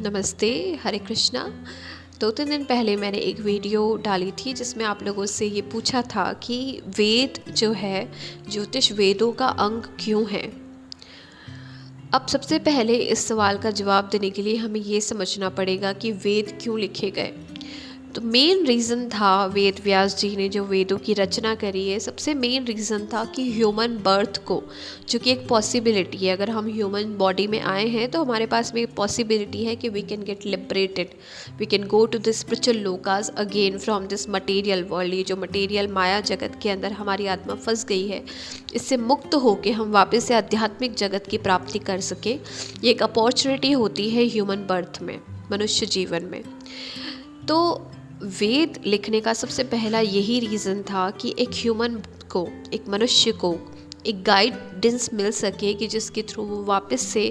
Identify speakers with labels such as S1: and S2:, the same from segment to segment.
S1: नमस्ते, हरे कृष्णा। 2-3 दिन पहले मैंने एक वीडियो डाली थी जिसमें आप लोगों से ये पूछा था कि वेद जो है, ज्योतिष वेदों का अंग क्यों है। अब सबसे पहले इस सवाल का जवाब देने के लिए हमें ये समझना पड़ेगा कि वेद क्यों लिखे गए। तो मेन रीज़न था, वेद व्यास जी ने जो वेदों की रचना करी है, सबसे मेन रीज़न था कि ह्यूमन बर्थ को, जो कि एक पॉसिबिलिटी है, अगर हम ह्यूमन बॉडी में आए हैं तो हमारे पास में एक पॉसिबिलिटी है कि we can get liberated, we can go to this spiritual locus again from this material world. ये जो मटेरियल माया जगत के अंदर हमारी आत्मा फंस गई है, इससे मुक्त होकर हम वापस से आध्यात्मिक जगत की प्राप्ति कर सके। ये एक अपॉर्चुनिटी होती है ह्यूमन बर्थ में, मनुष्य जीवन में। तो वेद लिखने का सबसे पहला यही रीज़न था कि एक ह्यूमन को, एक मनुष्य को एक गाइडेंस मिल सके कि जिसके थ्रू वो वापस से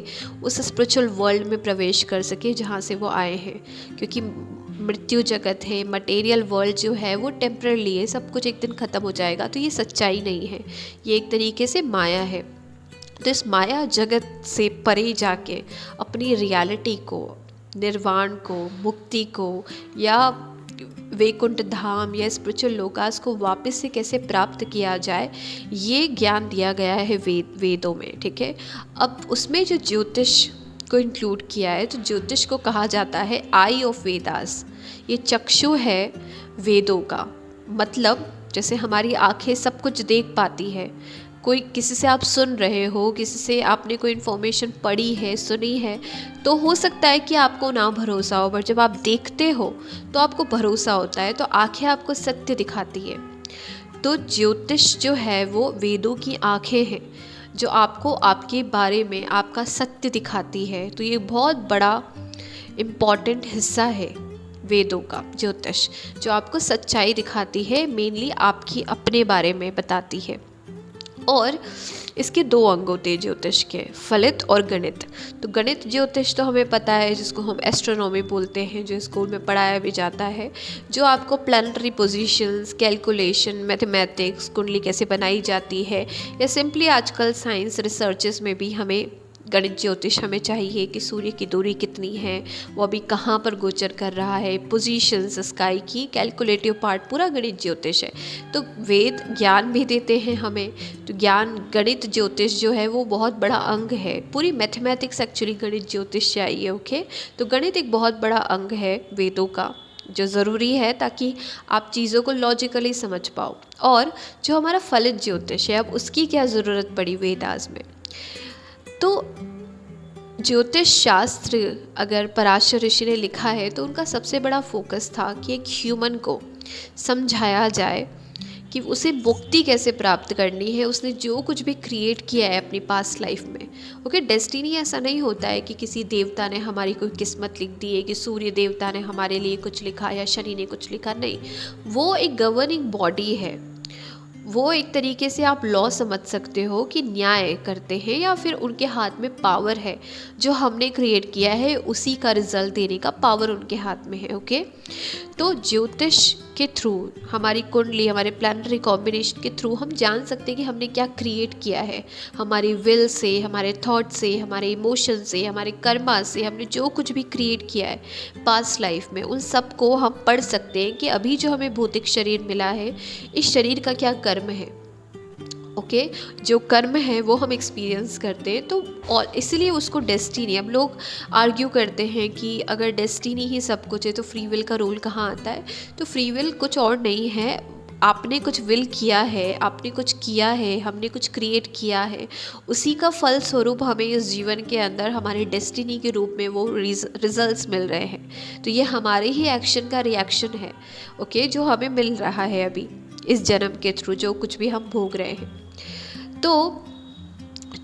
S1: उस स्पिरिचुअल वर्ल्ड में प्रवेश कर सके जहाँ से वो आए हैं। क्योंकि मृत्यु जगत है, मटेरियल वर्ल्ड जो है वो टेम्पररी है, सब कुछ एक दिन ख़त्म हो जाएगा। तो ये सच्चाई नहीं है, ये एक तरीके से माया है। तो इस माया जगत से परे जाके अपनी रियलिटी को, निर्वाण को, मुक्ति को या वैकुंठ धाम या स्पिरिचुअल लोकास को वापस से कैसे प्राप्त किया जाए, ये ज्ञान दिया गया है वेदों में। ठीक है, अब उसमें जो ज्योतिष को इंक्लूड किया है, तो ज्योतिष को कहा जाता है आई ऑफ वेदास। ये चक्षु है वेदों का। मतलब जैसे हमारी आंखें सब कुछ देख पाती है, कोई किसी से आप सुन रहे हो, किसी से आपने कोई इन्फॉर्मेशन पढ़ी है, सुनी है, तो हो सकता है कि आपको ना भरोसा हो, पर जब आप देखते हो तो आपको भरोसा होता है। तो आंखें आपको सत्य दिखाती है। तो ज्योतिष जो है वो वेदों की आंखें हैं जो आपको आपके बारे में आपका सत्य दिखाती है। तो ये बहुत बड़ा इम्पॉर्टेंट हिस्सा है वेदों का, ज्योतिष, जो आपको सच्चाई दिखाती है, मेनली आपकी अपने बारे में बताती है। और इसके 2 अंग होते हैं ज्योतिष के, फलित और गणित। तो गणित ज्योतिष तो हमें पता है, जिसको हम एस्ट्रोनॉमी बोलते हैं, जो स्कूल में पढ़ाया भी जाता है, जो आपको प्लानिटरी पोजीशंस, कैलकुलेशन, मैथमेटिक्स, कुंडली कैसे बनाई जाती है, या सिंपली आजकल साइंस रिसर्चेस में भी हमें गणित ज्योतिष हमें चाहिए कि सूर्य की दूरी कितनी है, वो अभी कहाँ पर गोचर कर रहा है, पोजीशंस स्काई की, कैलकुलेटिव पार्ट पूरा गणित ज्योतिष है। तो वेद ज्ञान भी देते हैं हमें। तो ज्ञान, गणित ज्योतिष जो है वो बहुत बड़ा अंग है। पूरी मैथमेटिक्स एक्चुअली गणित ज्योतिष चाहिए। ओके, तो गणित एक बहुत बड़ा अंग है वेदों का, जो ज़रूरी है ताकि आप चीज़ों को लॉजिकली समझ पाओ। और जो हमारा फलित ज्योतिष है, अब उसकी क्या ज़रूरत पड़ी वेदास में। तो ज्योतिष शास्त्र अगर पराशर ऋषि ने लिखा है तो उनका सबसे बड़ा फोकस था कि एक ह्यूमन को समझाया जाए कि उसे मुक्ति कैसे प्राप्त करनी है। उसने जो कुछ भी क्रिएट किया है अपनी पास्ट लाइफ में, ओके, डेस्टिनी ऐसा नहीं होता है कि किसी देवता ने हमारी कोई किस्मत लिख दी है, कि सूर्य देवता ने हमारे लिए कुछ लिखा या शनि ने कुछ लिखा, नहीं। वो एक गवर्निंग बॉडी है, वो एक तरीके से आप लॉ समझ सकते हो कि न्याय करते हैं, या फिर उनके हाथ में पावर है, जो हमने क्रिएट किया है उसी का रिजल्ट देने का पावर उनके हाथ में है। ओके, तो ज्योतिष के थ्रू, हमारी कुंडली, हमारे प्लानिटरी कॉम्बिनेशन के थ्रू हम जान सकते हैं कि हमने क्या क्रिएट किया है। हमारी विल से, हमारे थॉट से, हमारे इमोशन से, हमारे कर्मा से, हमने जो कुछ भी क्रिएट किया है पास्ट लाइफ में, उन सब को हम पढ़ सकते हैं कि अभी जो हमें भौतिक शरीर मिला है, इस शरीर का क्या कर्म है। ओके, जो कर्म है वो हम एक्सपीरियंस करते हैं। तो और इसलिए उसको डेस्टिनी, अब लोग आर्ग्यू करते हैं कि अगर डेस्टिनी ही सब कुछ है तो फ्री विल का रोल कहाँ आता है। तो फ्री विल कुछ और नहीं है, आपने कुछ विल किया है, आपने कुछ किया है, हमने कुछ क्रिएट किया है, उसी का फल स्वरूप हमें इस जीवन के अंदर हमारे डेस्टिनी के रूप में वो रिजल्ट्स मिल रहे हैं। तो ये हमारे ही एक्शन का रिएक्शन है, ओके, जो हमें मिल रहा है अभी इस जन्म के थ्रू, जो कुछ भी हम भोग रहे हैं। तो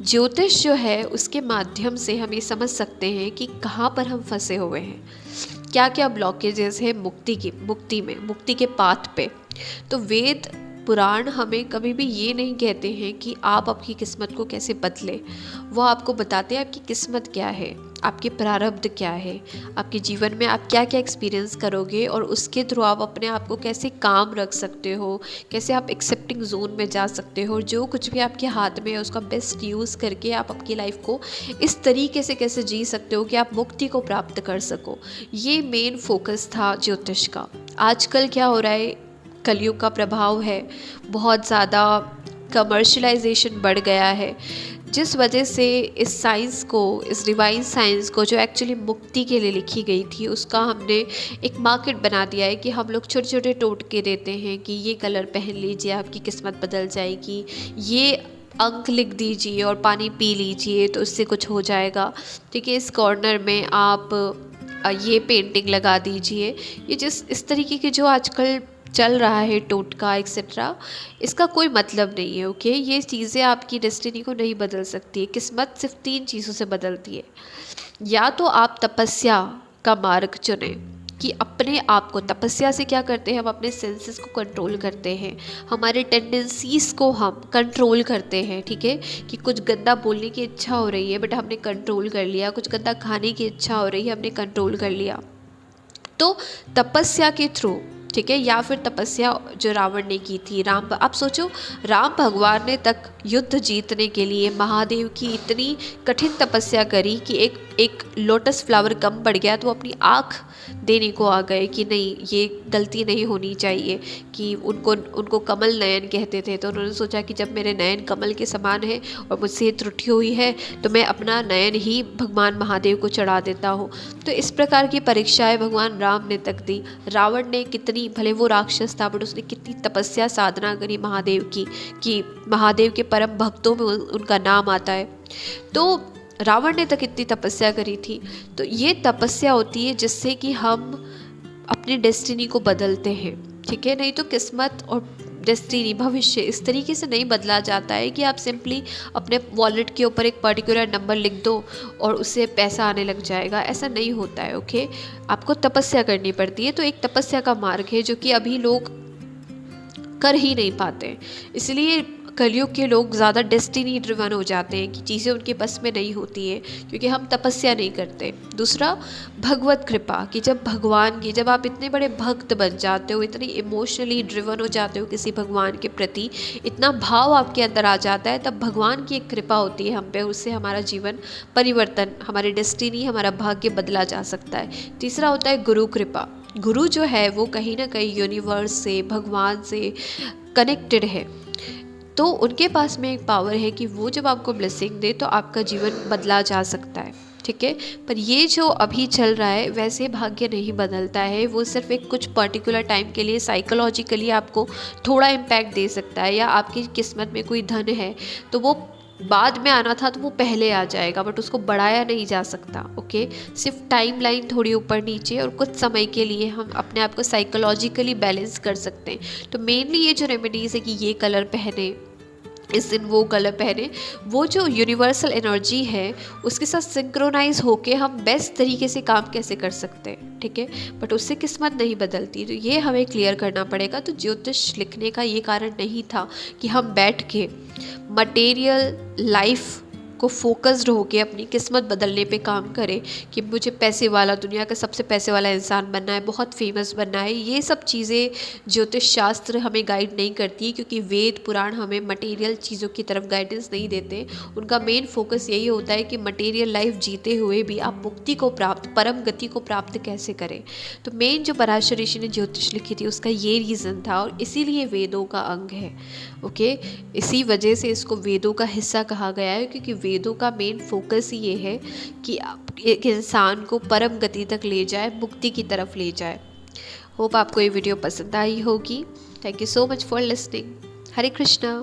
S1: ज्योतिष जो है उसके माध्यम से हम ये समझ सकते हैं कि कहाँ पर हम फंसे हुए हैं, क्या क्या ब्लॉकेजेस है मुक्ति के पाथ पे। तो वेद पुराण हमें कभी भी ये नहीं कहते हैं कि आप आपकी किस्मत को कैसे बदलें, वो आपको बताते हैं आपकी किस्मत क्या है, आपके प्रारब्ध क्या है, आपके जीवन में आप क्या क्या एक्सपीरियंस करोगे और उसके थ्रू आप अपने आप को कैसे काम रख सकते हो, कैसे आप एक्सेप्टिंग जोन में जा सकते हो, और जो कुछ भी आपके हाथ में है उसका बेस्ट यूज़ करके आप अपनी लाइफ को इस तरीके से कैसे जी सकते हो कि आप मुक्ति को प्राप्त कर सको। ये मेन फोकस था ज्योतिष का। आजकल क्या हो रहा है, कलयुग का प्रभाव है, बहुत ज़्यादा कमर्शलाइजेशन बढ़ गया है, जिस वजह से इस साइंस को, इस डिवाइन साइंस को जो एक्चुअली मुक्ति के लिए लिखी गई थी, उसका हमने एक मार्केट बना दिया है कि हम लोग छोटे छोटे टोटके देते हैं कि ये कलर पहन लीजिए आपकी किस्मत बदल जाएगी, ये अंक लिख दीजिए और पानी पी लीजिए तो इससे कुछ हो जाएगा, ठीक है, इस कॉर्नर में आप ये पेंटिंग लगा दीजिए। ये इस तरीके के जो आजकल चल रहा है टोटका एक्सेट्रा, इसका कोई मतलब नहीं है। ओके, ये चीज़ें आपकी डेस्टिनी को नहीं बदल सकती है। किस्मत सिर्फ 3 चीज़ों से बदलती है। या तो आप तपस्या का मार्ग चुनें कि अपने आप को, तपस्या से क्या करते हैं, हम अपने सेंसेस को कंट्रोल करते हैं, हमारे टेंडेंसीज़ को हम कंट्रोल करते हैं, ठीक है, कि कुछ गंदा बोलने की इच्छा हो रही है बट हमने कंट्रोल कर लिया, कुछ गंदा खाने की इच्छा हो रही है हमने कंट्रोल कर लिया। तो तपस्या के थ्रू, ठीक है, या फिर तपस्या जो रावण ने की थी, आप सोचो, राम भगवान ने तक युद्ध जीतने के लिए महादेव की इतनी कठिन तपस्या करी कि एक लोटस फ्लावर कम पड़ गया तो वो अपनी आँख देने को आ गए कि नहीं, ये गलती नहीं होनी चाहिए, कि उनको कमल नयन कहते थे, तो उन्होंने सोचा कि जब मेरे नयन कमल के समान है और मुझसे त्रुटि हुई है तो मैं अपना नयन ही भगवान महादेव को चढ़ा देता हूँ। तो इस प्रकार की परीक्षाएं भगवान राम ने तक दी। रावण ने कितनी, भले वो राक्षस था बट उसने कितनी तपस्या साधना करी महादेव की, कि महादेव के परम भक्तों में उनका नाम आता है। तो रावण ने तक इतनी तपस्या करी थी। तो ये तपस्या होती है जिससे कि हम अपनी डेस्टिनी को बदलते हैं, ठीक है। नहीं तो किस्मत और डेस्टिनी, भविष्य इस तरीके से नहीं बदला जाता है कि आप सिंपली अपने वॉलेट के ऊपर एक पर्टिकुलर नंबर लिख दो और उससे पैसा आने लग जाएगा, ऐसा नहीं होता है। ओके, आपको तपस्या करनी पड़ती है। तो एक तपस्या का मार्ग है जो कि अभी लोग कर ही नहीं पाते, इसलिए कलयुग के लोग ज़्यादा डेस्टिनी ड्रिवन हो जाते हैं कि चीज़ें उनके बस में नहीं होती हैं क्योंकि हम तपस्या नहीं करते। दूसरा, भगवत कृपा, कि जब भगवान की, जब आप इतने बड़े भक्त बन जाते हो, इतनी इमोशनली ड्रिवन हो जाते हो किसी भगवान के प्रति, इतना भाव आपके अंदर आ जाता है, तब भगवान की एक कृपा होती है हम पे, उससे हमारा जीवन परिवर्तन, हमारी डेस्टिनी, हमारा भाग्य बदला जा सकता है। तीसरा होता है गुरु कृपा। गुरु जो है वो कहीं ना कहीं यूनिवर्स से, भगवान से कनेक्टेड है, तो उनके पास में एक पावर है कि वो जब आपको ब्लेसिंग दे तो आपका जीवन बदला जा सकता है, ठीक है। पर ये जो अभी चल रहा है वैसे भाग्य नहीं बदलता है, वो सिर्फ एक कुछ पर्टिकुलर टाइम के लिए साइकोलॉजिकली आपको थोड़ा इम्पैक्ट दे सकता है, या आपकी किस्मत में कोई धन है तो वो बाद में आना था तो वो पहले आ जाएगा, बट उसको बढ़ाया नहीं जा सकता। ओके, सिर्फ टाइम लाइन थोड़ी ऊपर नीचे और कुछ समय के लिए हम अपने आप को साइकोलॉजिकली बैलेंस कर सकते हैं। तो मेनली ये जो रेमेडीज़ है कि ये कलर पहने, इस दिन वो कलर पहने, वो जो यूनिवर्सल एनर्जी है उसके साथ सिंक्रोनाइज होके हम बेस्ट तरीके से काम कैसे कर सकते हैं, ठीक है। बट उससे किस्मत नहीं बदलती, तो ये हमें क्लियर करना पड़ेगा। तो ज्योतिष लिखने का ये कारण नहीं था कि हम बैठ के मटेरियल लाइफ को फोकस्ड होके अपनी किस्मत बदलने पे काम करें कि मुझे पैसे वाला, दुनिया का सबसे पैसे वाला इंसान बनना है, बहुत फेमस बनना है। ये सब चीज़ें ज्योतिष शास्त्र हमें गाइड नहीं करती, क्योंकि वेद पुराण हमें मटेरियल चीज़ों की तरफ गाइडेंस नहीं देते। उनका मेन फोकस यही होता है कि मटेरियल लाइफ जीते हुए भी आप मुक्ति को प्राप्त, परम गति को प्राप्त कैसे करें। तो मेन जो पराशर ऋषि ने ज्योतिष लिखी थी उसका ये रीज़न था, और इसीलिए वेदों का अंग है। ओके, इसी वजह से इसको वेदों का हिस्सा कहा गया है, क्योंकि वेदों का मेन फोकस ये है कि एक इंसान को परम गति तक ले जाए, मुक्ति की तरफ ले जाए। होप आपको ये वीडियो पसंद आई होगी। Thank you so much for listening. Hare Krishna.